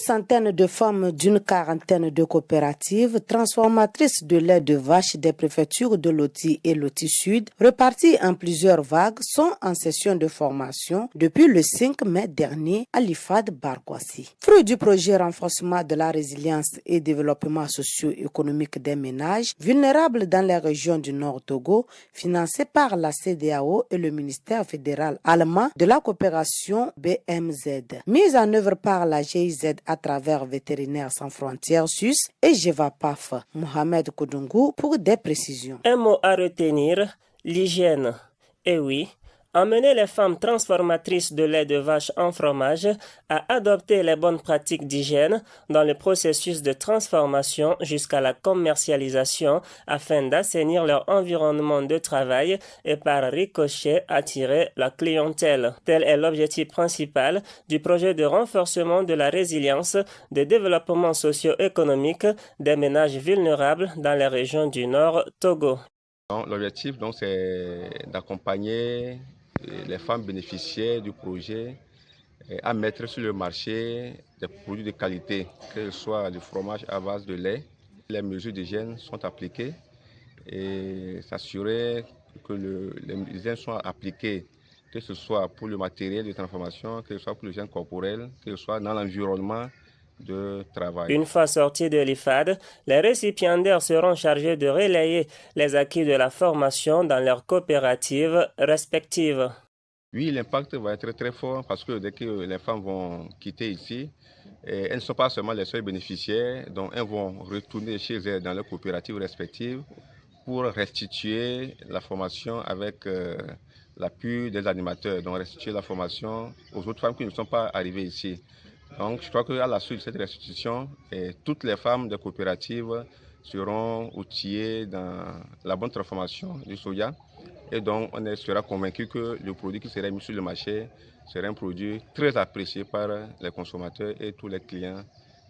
centaine de femmes d'une quarantaine de coopératives transformatrices de lait de vache des préfectures de Loti et Loti Sud, reparties en plusieurs vagues, sont en session de formation depuis le 5 mai dernier à l'IFAD Barkwasi. Fruit du projet renforcement de la résilience et développement socio-économique des ménages vulnérables dans les régions du Nord Togo, financé par la CEDEAO et le ministère fédéral allemand de la coopération BMZ. Mise en œuvre par la GIZ à travers Vétérinaires sans frontières suisses et GEVAPAF. Mohamed Koudungou pour des précisions. Un mot à retenir, l'hygiène. Et oui, amener les femmes transformatrices de lait de vache en fromage à adopter les bonnes pratiques d'hygiène dans le processus de transformation jusqu'à la commercialisation afin d'assainir leur environnement de travail et par ricochet attirer la clientèle. Tel est l'objectif principal du projet de renforcement de la résilience de développement socio-économique des ménages vulnérables dans les régions du Nord Togo. L'objectif c'est d'accompagner les femmes bénéficiaires du projet à mettre sur le marché des produits de qualité, que ce soit du fromage à base de lait. Les mesures d'hygiène sont appliquées et s'assurer que les hygiènes sont appliquées, que ce soit pour le matériel de transformation, que ce soit pour l'hygiène corporelle, que ce soit dans l'environnement de travail. Une fois sortis de l'IFAD, les récipiendaires seront chargés de relayer les acquis de la formation dans leurs coopératives respectives. Oui, l'impact va être très fort parce que dès que les femmes vont quitter ici, elles ne sont pas seulement les seules bénéficiaires, donc elles vont retourner chez elles dans leurs coopératives respectives pour restituer la formation avec l'appui des animateurs, donc restituer la formation aux autres femmes qui ne sont pas arrivées ici. Donc je crois qu'à la suite de cette restitution, toutes les femmes des coopératives seront outillées dans la bonne transformation du soja. Et donc on sera convaincu que le produit qui sera mis sur le marché sera un produit très apprécié par les consommateurs et tous les clients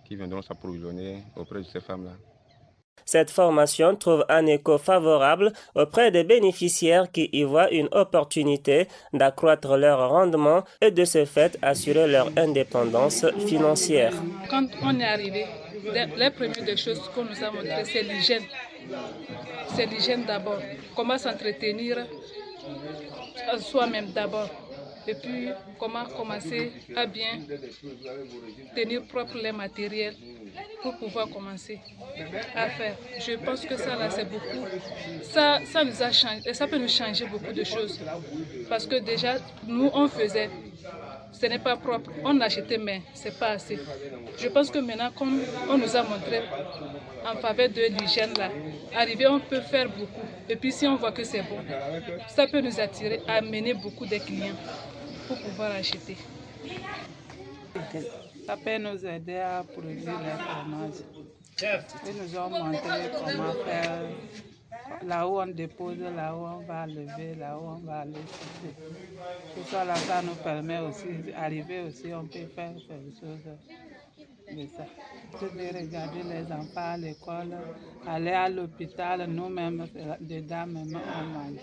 qui viendront s'approvisionner auprès de ces femmes-là. Cette formation trouve un écho favorable auprès des bénéficiaires qui y voient une opportunité d'accroître leur rendement et de ce fait assurer leur indépendance financière. Quand on est arrivé, les premières des choses qu'on nous a montré, c'est l'hygiène. C'est l'hygiène d'abord. Comment s'entretenir soi-même d'abord. Et puis comment commencer à bien tenir propre les matériels pour pouvoir commencer à faire. Je pense que ça là c'est beaucoup. Ça nous a changé, ça peut nous changer beaucoup de choses. Parce que déjà nous on faisait, ce n'est pas propre, on achetait mais c'est pas assez. Je pense que maintenant comme on nous a montré en faveur de l'hygiène là, arriver on peut faire beaucoup. Et puis si on voit que c'est bon, ça peut nous attirer, amener beaucoup de clients pour pouvoir acheter. Ça peut nous aider à produire les fromages. Ils nous ont montré comment faire, là où on dépose, là où on va lever, là où on va aller chercher. Tout ça, là, ça nous permet aussi d'arriver aussi, on peut faire quelque chose de ça. De regarder les enfants à l'école, aller à l'hôpital, nous-mêmes, dedans, même, on mange.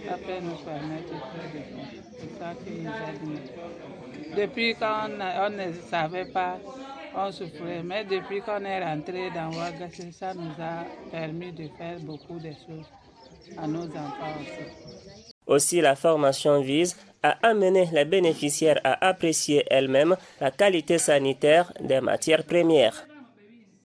Ça peut nous permettre de faire des choses. C'est ça qui nous aide. Depuis quand on ne savait pas, on souffrait. Mais depuis qu'on est rentré dans Ouagassé, ça nous a permis de faire beaucoup de choses à nos enfants aussi. Aussi, la formation vise à amener les bénéficiaires à apprécier elles-mêmes la qualité sanitaire des matières premières.